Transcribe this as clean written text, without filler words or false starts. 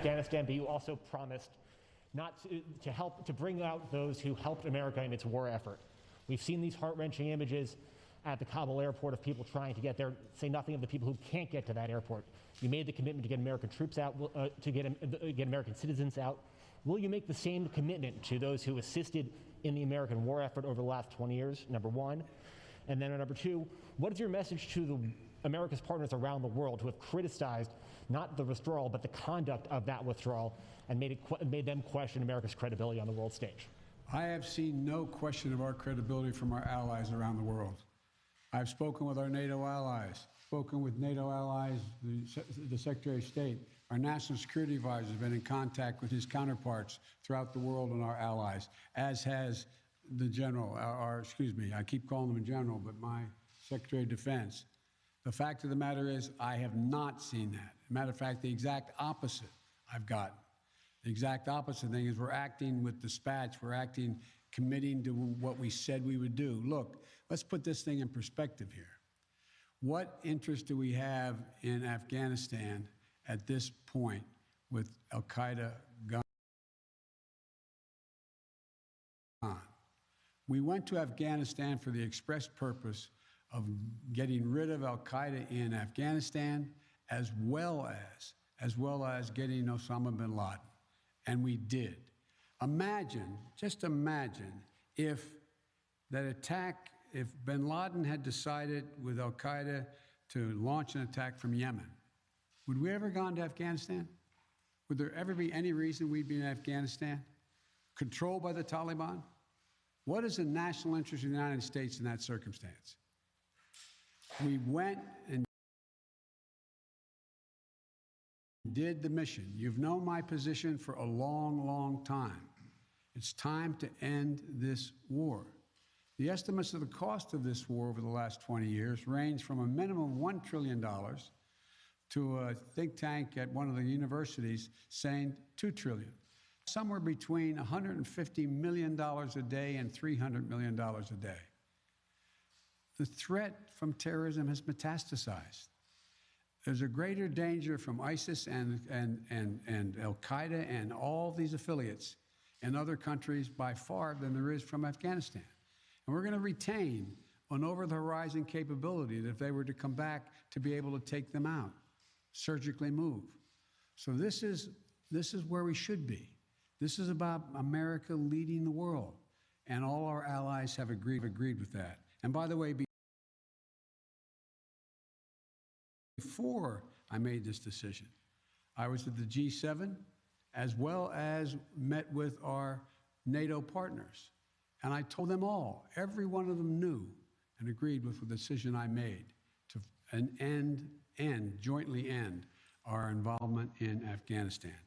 Afghanistan, but you also promised not to bring out those who helped America in its war effort. We've seen these heart-wrenching images at the Kabul airport of people trying to get there, say nothing of the people who can't get to that airport. You made the commitment to get American troops out, to get American citizens out. Will you make the same commitment to those who assisted in the American war effort over the last 20 years, number one? And then number two, what is your message to America's partners around the world who have criticized not the withdrawal, but the conduct of that withdrawal and made them question America's credibility on the world stage? I have seen no question of our credibility from our allies around the world. I've spoken with our NATO allies, spoken with NATO allies, the Secretary of State. Our National Security Advisor has been in contact with his counterparts throughout the world and our allies, as has the General, I keep calling him a General, but my Secretary of Defense. The fact of the matter is, I have not seen that. As a matter of fact, the exact opposite I've gotten. The exact opposite thing is we're acting with dispatch, we're acting committing to what we said we would do. Look, let's put this thing in perspective here. What interest do we have in Afghanistan at this point with Al Qaeda gone? We went to Afghanistan for the express purpose of getting rid of Al Qaeda in Afghanistan, as well as getting Osama bin Laden. And we did. Imagine, just imagine, if that attack, if bin Laden had decided with Al Qaeda to launch an attack from Yemen, would we ever gone to Afghanistan? Would there ever be any reason we'd be in Afghanistan? Controlled by the Taliban? What is the national interest of the United States in that circumstance? We went and did the mission. You've known my position for a long, long time. It's time to end this war. The estimates of the cost of this war over the last 20 years range from a minimum of $1 trillion to a think tank at one of the universities saying $2 trillion. Somewhere between $150 million a day and $300 million a day. The threat from terrorism has metastasized. There's a greater danger from ISIS and Al Qaeda and all these affiliates in other countries by far than there is from Afghanistan. And we're going to retain an over-the-horizon capability that if they were to come back to be able to take them out, surgically move. So this is where we should be. This is about America leading the world. And all our allies have agreed with that. And by the way, before I made this decision, I was at the G7 as well as met with our NATO partners. And I told them all, every one of them knew and agreed with the decision I made to jointly end our involvement in Afghanistan.